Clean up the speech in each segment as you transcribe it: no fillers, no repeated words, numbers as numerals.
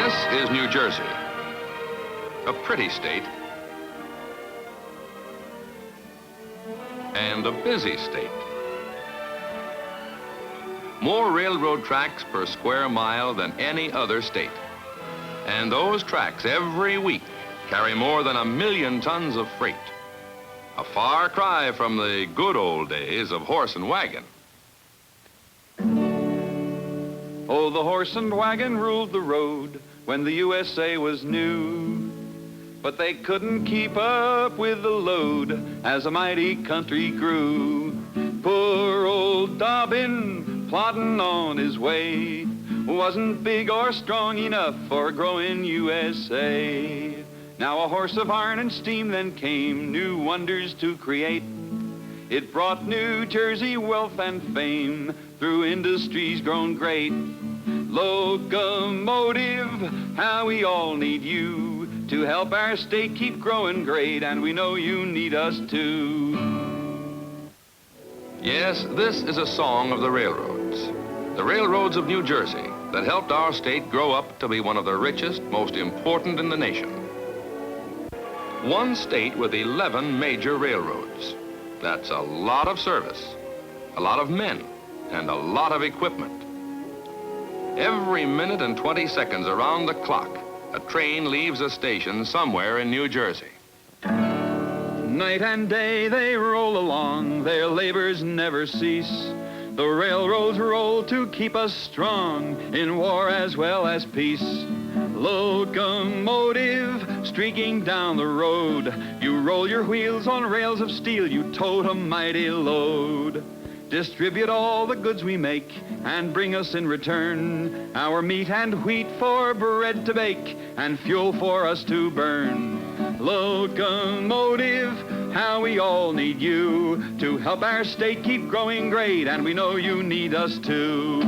This is New Jersey, a pretty state and a busy state. More railroad tracks per square mile than any other state. And those tracks every week carry more than 1 million tons of freight. A far cry from the good old days of horse and wagon. Oh, the horse and wagon ruled the road when the USA was new. But they couldn't keep up with the load as a mighty country grew. Poor old Dobbin, plodding on his way, wasn't big or strong enough for growing USA. Now a horse of iron and steam then came, new wonders to create. It brought New Jersey wealth and fame through industries grown great. Locomotive, how we all need you to help our state keep growing great, and we know you need us too. Yes, this is a song of the railroads of New Jersey that helped our state grow up to be one of the richest, most important in the nation. One state with 11 major railroads. That's a lot of service, a lot of men, and a lot of equipment. Every minute and 20 seconds around the clock, a train leaves a station somewhere in New Jersey. Night and day they roll along, their labors never cease. The railroads roll to keep us strong in war as well as peace. Locomotive streaking down the road, you roll your wheels on rails of steel, you tote a mighty load. Distribute all the goods we make and bring us in return our meat and wheat for bread to bake and fuel for us to burn. Locomotive, how we all need you to help our state keep growing great, and we know you need us too.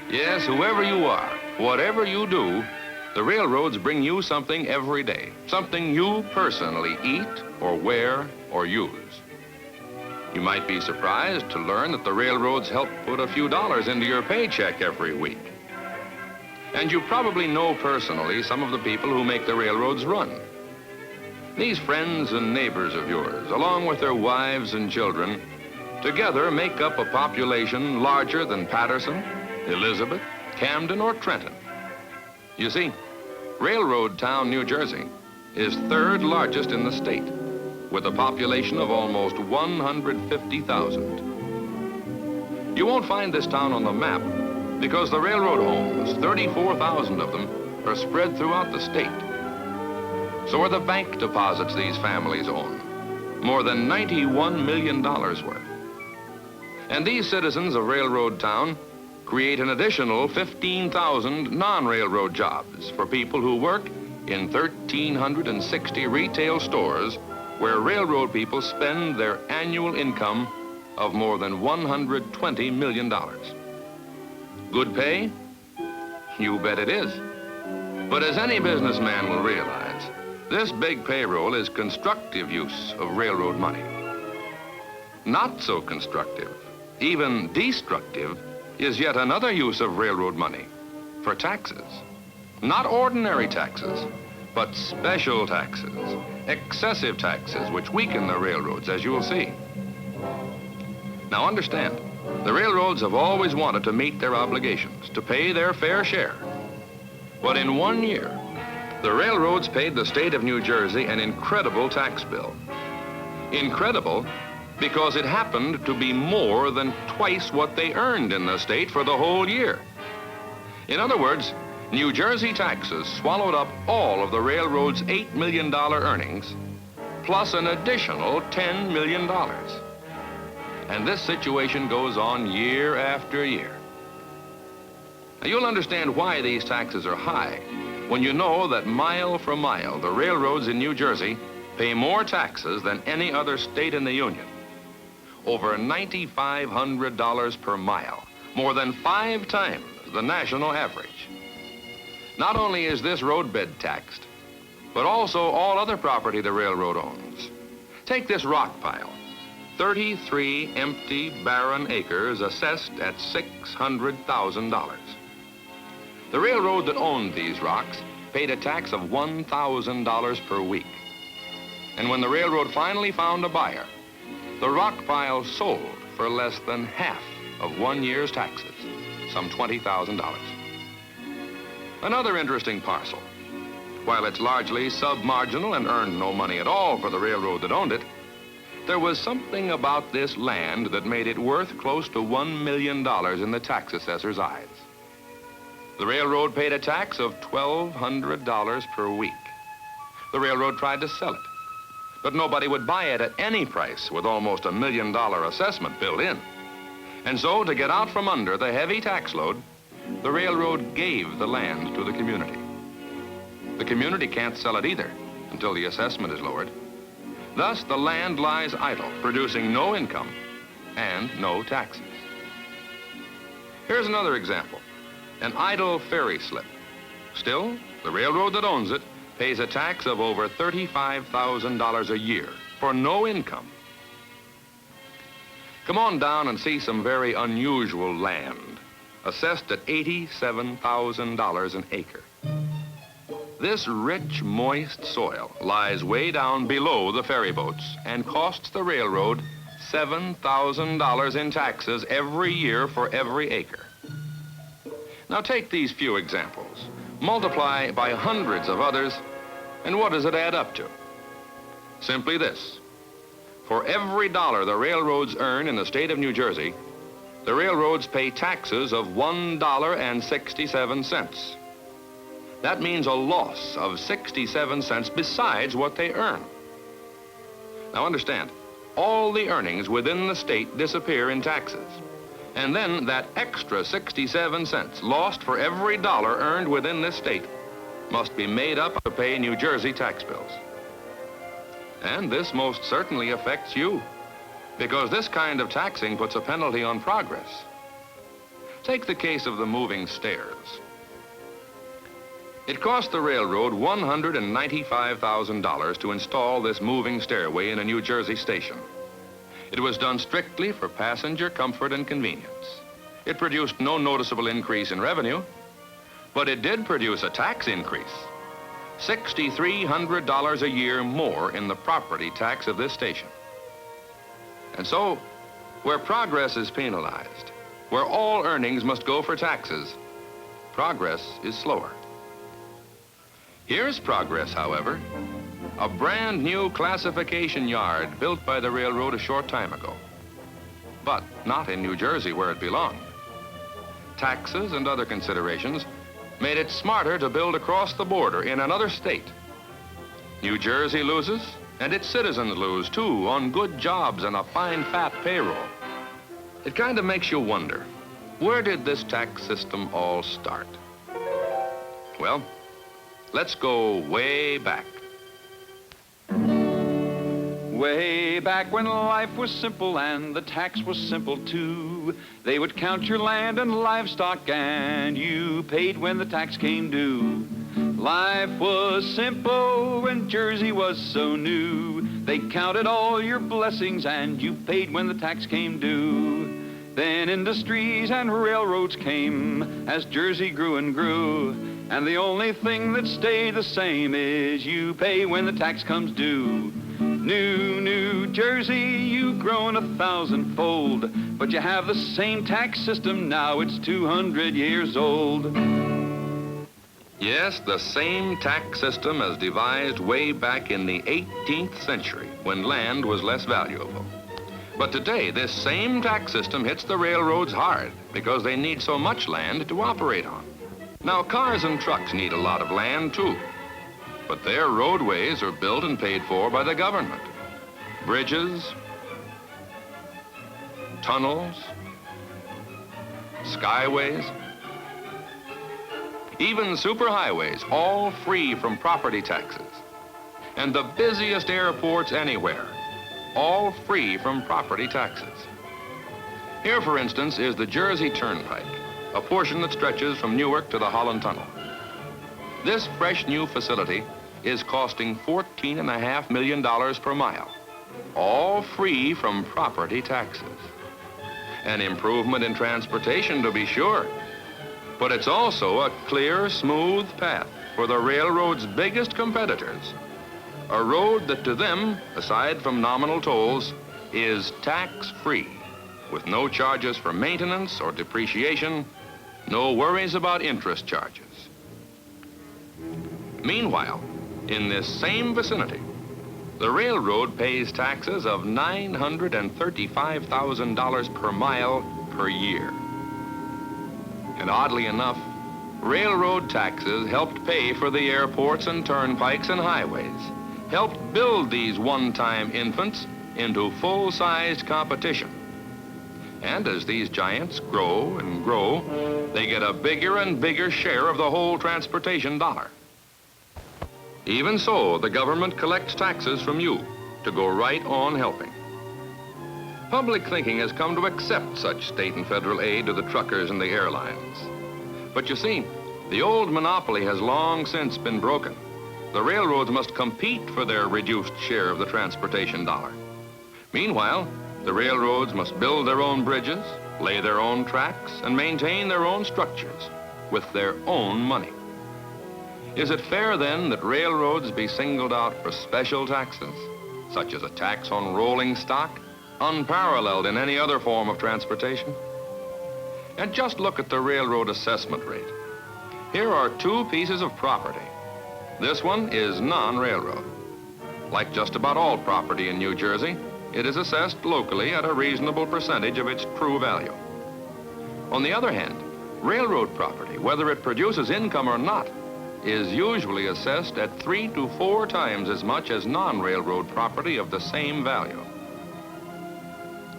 Yes, whoever you are, whatever you do, the railroads bring you something every day, something you personally eat or wear or use. You might be surprised to learn that the railroads help put a few dollars into your paycheck every week. And you probably know personally some of the people who make the railroads run. These friends and neighbors of yours, along with their wives and children, together make up a population larger than Patterson, Elizabeth, Camden, or Trenton. You see, railroad town New Jersey is third largest in the state, with a population of almost 150,000. You won't find this town on the map because the railroad homes, 34,000 of them, are spread throughout the state. So are the bank deposits these families own, more than $91 million worth. And these citizens of Railroad Town create an additional 15,000 non-railroad jobs for people who work in 1,360 retail stores where railroad people spend their annual income of more than $120 million. Good pay? You bet it is. But as any businessman will realize, this big payroll is constructive use of railroad money. Not so constructive, even destructive, is yet another use of railroad money for taxes. Not ordinary taxes, but special taxes, excessive taxes, which weaken the railroads, as you will see. Now understand, the railroads have always wanted to meet their obligations, to pay their fair share. But in 1 year, the railroads paid the state of New Jersey an incredible tax bill. Incredible because it happened to be more than twice what they earned in the state for the whole year. In other words, New Jersey taxes swallowed up all of the railroad's $8 million earnings, plus an additional $10 million. And this situation goes on year after year. Now, you'll understand why these taxes are high when you know that mile for mile, the railroads in New Jersey pay more taxes than any other state in the Union. Over $9,500 per mile, more than 5 times the national average. Not only is this roadbed taxed, but also all other property the railroad owns. Take this rock pile, 33 empty, barren acres assessed at $600,000. The railroad that owned these rocks paid a tax of $1,000 per week. And when the railroad finally found a buyer, the rock pile sold for less than half of 1 year's taxes, some $20,000. Another interesting parcel. While it's largely sub-marginal and earned no money at all for the railroad that owned it, there was something about this land that made it worth close to $1 million in the tax assessor's eyes. The railroad paid a tax of $1,200 per week. The railroad tried to sell it, but nobody would buy it at any price with almost $1 million assessment built in. And so, to get out from under the heavy tax load, the railroad gave the land to the community. The community can't sell it either until the assessment is lowered. Thus, the land lies idle, producing no income and no taxes. Here's another example. An idle ferry slip. Still, the railroad that owns it pays a tax of over $35,000 a year for no income. Come on down and see some very unusual land, assessed at $87,000 an acre. This rich, moist soil lies way down below the ferry boats and costs the railroad $7,000 in taxes every year for every acre. Now take these few examples, multiply by hundreds of others, and what does it add up to? Simply this. For every dollar the railroads earn in the state of New Jersey, the railroads pay taxes of $1.67. That means a loss of 67 cents besides what they earn. Now understand, all the earnings within the state disappear in taxes. And then that extra 67 cents lost for every dollar earned within this state must be made up to pay New Jersey tax bills. And this most certainly affects you, because this kind of taxing puts a penalty on progress. Take the case of the moving stairs. It cost the railroad $195,000 to install this moving stairway in a New Jersey station. It was done strictly for passenger comfort and convenience. It produced no noticeable increase in revenue, but it did produce a tax increase. $6,300 a year more in the property tax of this station. And so, where progress is penalized, where all earnings must go for taxes, progress is slower. Here's progress, however. A brand new classification yard built by the railroad a short time ago. But not in New Jersey where it belonged. Taxes and other considerations made it smarter to build across the border in another state. New Jersey loses, and its citizens lose too, on good jobs and a fine fat payroll. It kind of makes you wonder, where did this tax system all start? Well, let's go way back. Way back when life was simple and the tax was simple too. They would count your land and livestock and you paid when the tax came due. Life was simple when Jersey was so new. They counted all your blessings and you paid when the tax came due. Then industries and railroads came as Jersey grew and grew. And the only thing that stayed the same is you pay when the tax comes due. New Jersey, you've grown 1,000-fold, but you have the same tax system now, it's 200 years old. Yes, the same tax system as devised way back in the 18th century when land was less valuable. But today, this same tax system hits the railroads hard because they need so much land to operate on. Now, cars and trucks need a lot of land, too. But their roadways are built and paid for by the government. Bridges, tunnels, skyways, even superhighways, all free from property taxes. And the busiest airports anywhere, all free from property taxes. Here, for instance, is the Jersey Turnpike, a portion that stretches from Newark to the Holland Tunnel. This fresh new facility is costing $14.5 million per mile, all free from property taxes. An improvement in transportation, to be sure, But it's also a clear, smooth path for the railroad's biggest competitors. A road that to them, aside from nominal tolls, is tax-free, with no charges for maintenance or depreciation, no worries about interest charges. Meanwhile, in this same vicinity, the railroad pays taxes of $935,000 per mile per year. And oddly enough, railroad taxes helped pay for the airports and turnpikes and highways, helped build these one-time infants into full-sized competition. And as these giants grow and grow, they get a bigger and bigger share of the whole transportation dollar. Even so, the government collects taxes from you to go right on helping. Public thinking has come to accept such state and federal aid to the truckers and the airlines. But you see, the old monopoly has long since been broken. The railroads must compete for their reduced share of the transportation dollar. Meanwhile, the railroads must build their own bridges, lay their own tracks, and maintain their own structures with their own money. Is it fair, then, that railroads be singled out for special taxes, such as a tax on rolling stock, unparalleled in any other form of transportation? And just look at the railroad assessment rate. Here are two pieces of property. This one is non-railroad. Like just about all property in New Jersey, it is assessed locally at a reasonable percentage of its true value. On the other hand, railroad property, whether it produces income or not, is usually assessed at 3 to 4 times as much as non-railroad property of the same value.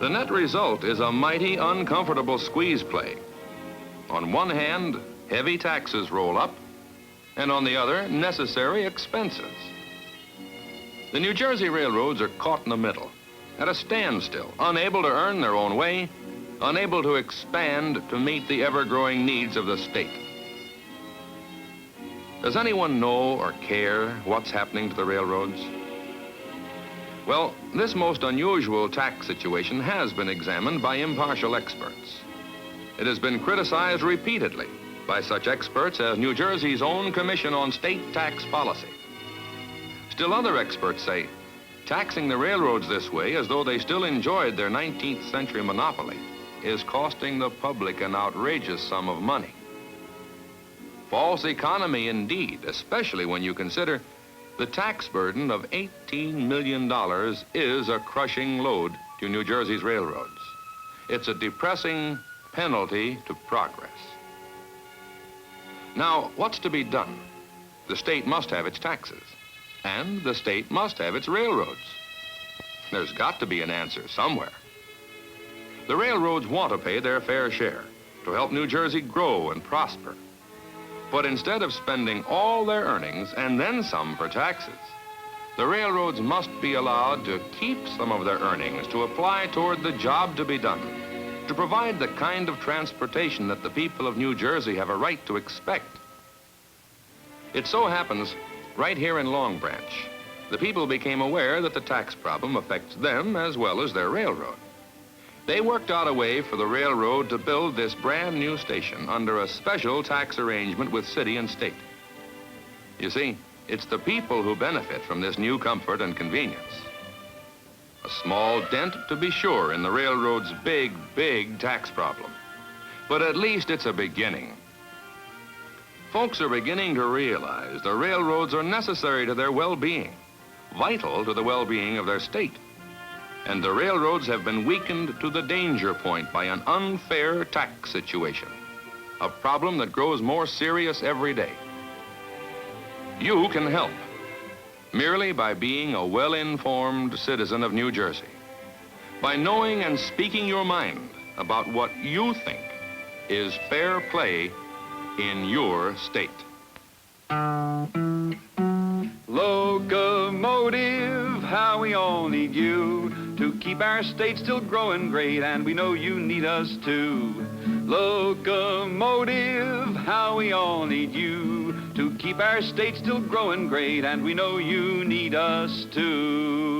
The net result is a mighty uncomfortable squeeze play. On one hand, heavy taxes roll up, and on the other, necessary expenses. The New Jersey railroads are caught in the middle, at a standstill, unable to earn their own way, unable to expand to meet the ever-growing needs of the state. Does anyone know or care what's happening to the railroads? Well, this most unusual tax situation has been examined by impartial experts. It has been criticized repeatedly by such experts as New Jersey's own Commission on State Tax Policy. Still other experts say, taxing the railroads this way as though they still enjoyed their 19th century monopoly is costing the public an outrageous sum of money. False economy indeed, especially when you consider the tax burden of $18 million is a crushing load to New Jersey's railroads. It's a depressing penalty to progress. Now, what's to be done? The state must have its taxes, and the state must have its railroads. There's got to be an answer somewhere. The railroads want to pay their fair share to help New Jersey grow and prosper. But instead of spending all their earnings and then some for taxes, the railroads must be allowed to keep some of their earnings to apply toward the job to be done, to provide the kind of transportation that the people of New Jersey have a right to expect. It so happens, right here in Long Branch, the people became aware that the tax problem affects them as well as their railroad. They worked out a way for the railroad to build this brand new station under a special tax arrangement with city and state. You see, it's the people who benefit from this new comfort and convenience. A small dent, to be sure, in the railroad's big, big tax problem. But at least it's a beginning. Folks are beginning to realize the railroads are necessary to their well-being, vital to the well-being of their state. And the railroads have been weakened to the danger point by an unfair tax situation, a problem that grows more serious every day. You can help, merely by being a well-informed citizen of New Jersey, by knowing and speaking your mind about what you think is fair play in your state. Locomotive, how we all need you to keep our state still growing great, and we know you need us too. Locomotive, how we all need you to keep our state still growing great, and we know you need us too.